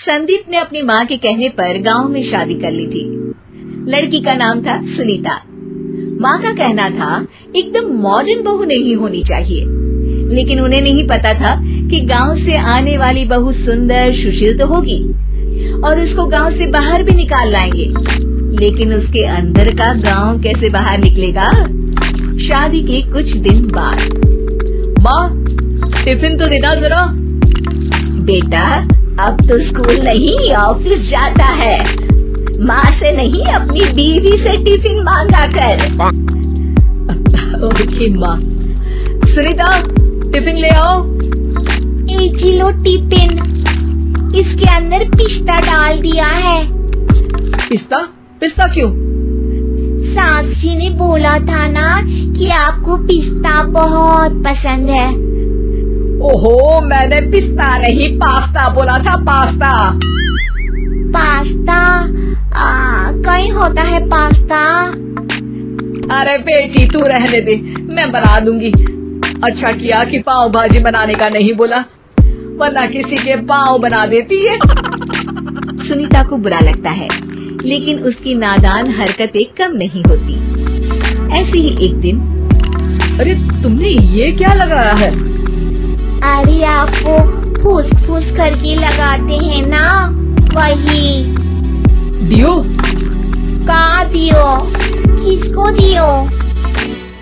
संदीप ने अपनी माँ के कहने पर गांव में शादी कर ली थी। लड़की का नाम था सुनीता। माँ का कहना था एकदम मॉडर्न बहू नहीं होनी चाहिए, लेकिन उन्हें नहीं पता था कि गांव से आने वाली बहू सुंदर सुशील तो होगी और उसको गांव से बाहर भी निकाल लाएंगे, लेकिन उसके अंदर का गांव कैसे बाहर निकलेगा। शादी के कुछ दिन बाद, माँ टिफिन तो देना जरा। बेटा अब तो स्कूल नहीं ऑफिस जाता है, माँ से नहीं अपनी बीवी से टिफिन मांगा कर। ओके माँ। सुनीता टिफिन ले आओ। 1 किलो टिफिन, इसके अंदर पिस्ता डाल दिया है। पिस्ता? पिस्ता क्यों? सास जी ने बोला था ना कि आपको पिस्ता बहुत पसंद है। ओहो, मैंने पिस्ता नहीं पास्ता बोला था, पास्ता। पास्ता? कहीं होता है पास्ता? अरे बेटी तू रहने दे, मैं बना दूंगी। अच्छा किया कि पाव भाजी बनाने का नहीं बोला, वरना किसी के पाव बना देती है। सुनीता को बुरा लगता है, लेकिन उसकी नादान हरकतें कम नहीं होती। ऐसे ही एक दिन, अरे तुमने ये क्या लगाया है? अरे आपको फूस फूस करके लगाते हैं ना, वही। दियो? कहाँ दियो? किसको दियो?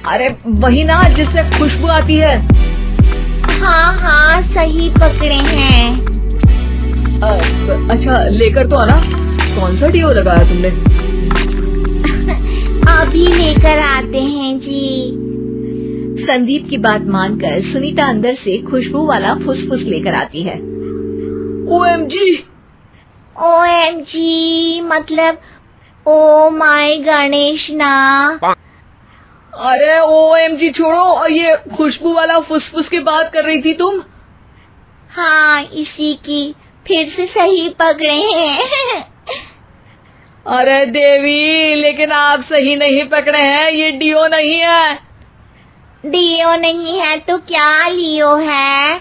अरे वही ना जिससे खुशबू आती है। हाँ हाँ सही पकड़े हैं। अच्छा लेकर तो आना। कौन सा डियो लगाया तुमने? अभी लेकर आते हैं जी। संदीप की बात मानकर सुनीता अंदर से खुशबू वाला फुसफुस लेकर आती है। OMG! OMG मतलब ओ माय गणेश ना। अरे OMG छोड़ो, ये खुशबू वाला फुसफुस की बात कर रही थी तुम? हाँ इसी की, फिर से सही पकड़े हैं। अरे देवी, लेकिन आप सही नहीं पकड़े हैं, ये डियो नहीं है। डियो नहीं है तो क्या लियो है?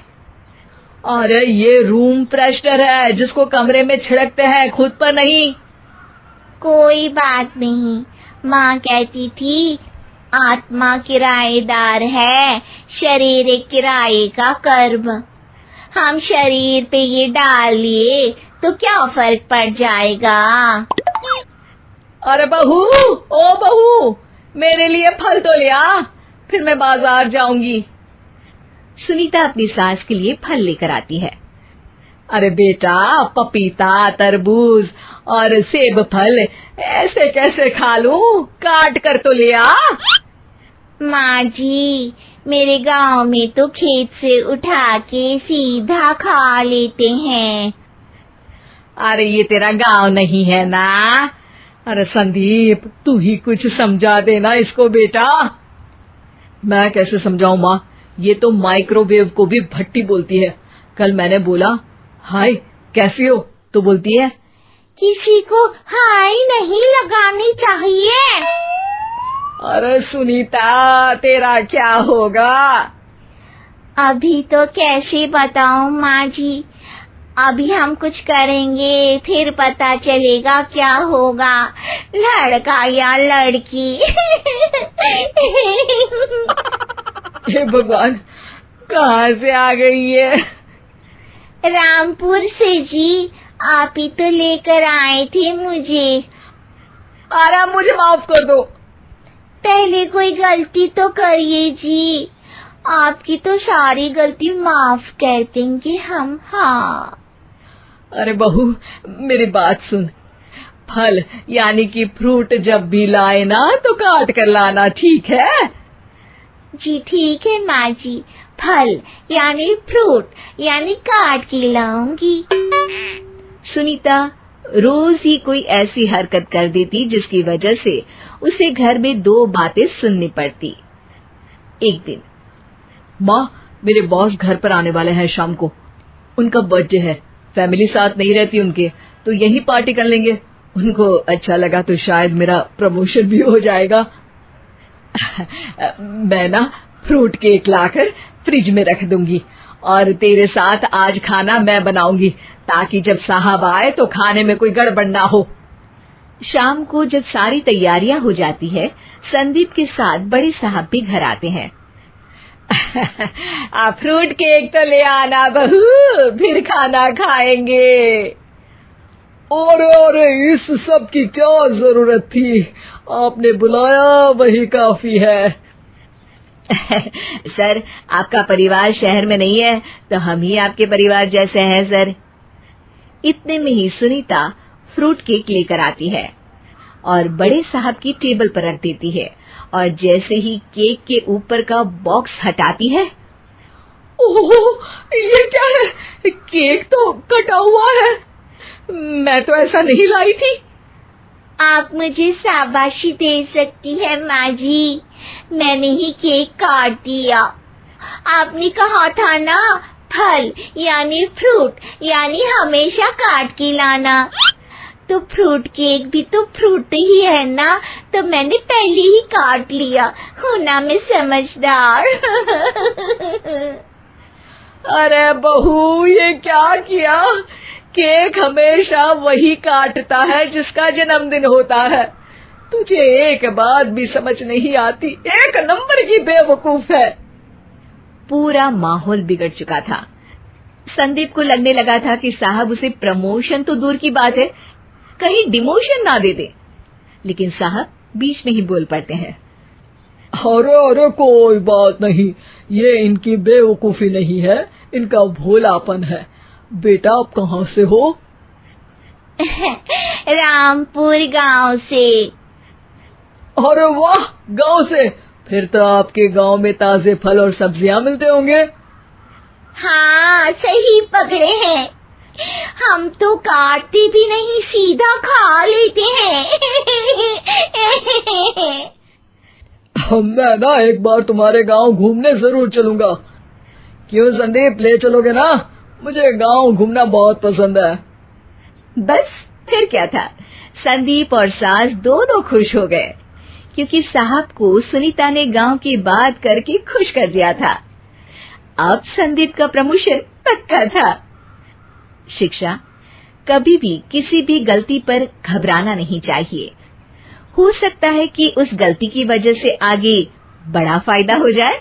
अरे ये रूम फ्रेशनर है, जिसको कमरे में छिड़कते हैं, खुद पर नहीं। कोई बात नहीं, माँ कहती थी आत्मा किराएदार है, शरीर एक किराए का कर्म। हम शरीर पे ये डाल लिए तो क्या फर्क पड़ जाएगा। अरे बहू, ओ बहू, मेरे लिए फल तो ले आ, फिर मैं बाजार जाऊंगी। सुनीता अपनी सास के लिए फल लेकर आती है। अरे बेटा, पपीता, तरबूज और सेब फल ऐसे कैसे खा लूं? काट कर तो ले आ। माँ जी, मेरे गांव में तो खेत से उठा के सीधा खा लेते हैं। अरे ये तेरा गांव नहीं है ना। अरे संदीप, तू ही कुछ समझा देना इसको बेटा। मैं कैसे समझाऊं माँ, ये तो माइक्रोवेव को भी भट्टी बोलती है। कल मैंने बोला हाय कैसी हो, तो बोलती है किसी को हाय नहीं लगानी चाहिए। अरे सुनीता, तेरा क्या होगा? अभी तो कैसे बताऊं माँ जी, अभी हम कुछ करेंगे फिर पता चलेगा क्या होगा, लड़का या लड़की। हे भगवान, कहाँ से आ गई है? रामपुर से जी, आप ही तो लेकर आए थे मुझे। अरे मुझे माफ कर दो। पहले कोई गलती तो करिए जी, आपकी तो सारी गलती माफ कर देंगे हम। हाँ अरे बहू, मेरी बात सुन। फल यानी कि फ्रूट जब भी लाए ना तो काट कर लाना, ठीक है? जी ठीक है माँ जी, फल यानी फ्रूट यानी काट के लाऊंगी। सुनीता रोज ही कोई ऐसी हरकत कर देती जिसकी वजह से उसे घर में 2 बातें सुननी पड़ती। एक दिन, माँ मेरे बॉस घर पर आने वाले हैं शाम को, उनका बर्थडे है, फैमिली साथ नहीं रहती उनके, तो यही पार्टी कर लेंगे। उनको अच्छा लगा तो शायद मेरा प्रमोशन भी हो जाएगा। मैं ना फ्रूट केक लाकर फ्रिज में रख दूंगी और तेरे साथ आज खाना मैं बनाऊंगी, ताकि जब साहब आए तो खाने में कोई गड़बड़ ना हो। शाम को जब सारी तैयारियां हो जाती है, संदीप के साथ बड़े साहब भी घर आते हैं। फ्रूट केक तो ले आना बहू, फिर खाना खाएंगे। अरे इस सब की क्या जरूरत थी, आपने बुलाया वही काफी है। सर, आपका परिवार शहर में नहीं है तो हम ही आपके परिवार जैसे हैं सर। इतने में ही सुनीता फ्रूट केक लेकर आती है और बड़े साहब की टेबल पर रख देती है, और जैसे ही केक के ऊपर का बॉक्स हटाती है, ओह, ये क्या है? केक तो कटा हुआ है, मैं तो ऐसा नहीं लाई थी। आप मुझे शाबाशी दे सकती है माँ जी, मैंने ही केक काट दिया। आपने कहा था ना, फल यानी फ्रूट यानी हमेशा काट के लाना, तो फ्रूट केक भी तो फ्रूट ही है ना, तो मैंने पहले ही काट लिया। हूँ ना मैं समझदार। अरे बहू, ये क्या किया? केक हमेशा वही काटता है जिसका जन्मदिन होता है। तुझे एक बात भी समझ नहीं आती, एक नंबर की बेवकूफ है। पूरा माहौल बिगड़ चुका था। संदीप को लगने लगा था कि साहब उसे प्रमोशन तो दूर की बात है, कहीं डिमोशन ना दे दे, लेकिन साहब बीच में ही बोल पड़ते हैं। अरे कोई बात नहीं, ये इनकी बेवकूफी नहीं है, इनका भोलापन है। बेटा, आप कहाँ से हो? रामपुर गांव से। अरे वाह, गांव से? फिर तो आपके गांव में ताजे फल और सब्जियां मिलते होंगे। हाँ, सही पकड़े हैं। हम तो काटते भी नहीं, सीधा खा लेते हैं। मैं ना एक बार तुम्हारे गांव घूमने जरूर चलूंगा। क्यों संदीप, ले चलोगे ना? मुझे गांव घूमना बहुत पसंद है। बस फिर क्या था, संदीप और सास दोनों खुश हो गए, क्योंकि साहब को सुनीता ने गांव की बात करके खुश कर दिया था। अब संदीप का प्रमोशन पक्का था। शिक्षा, कभी भी किसी भी गलती पर घबराना नहीं चाहिए। हो सकता है कि उस गलती की वजह से आगे बड़ा फायदा हो जाए।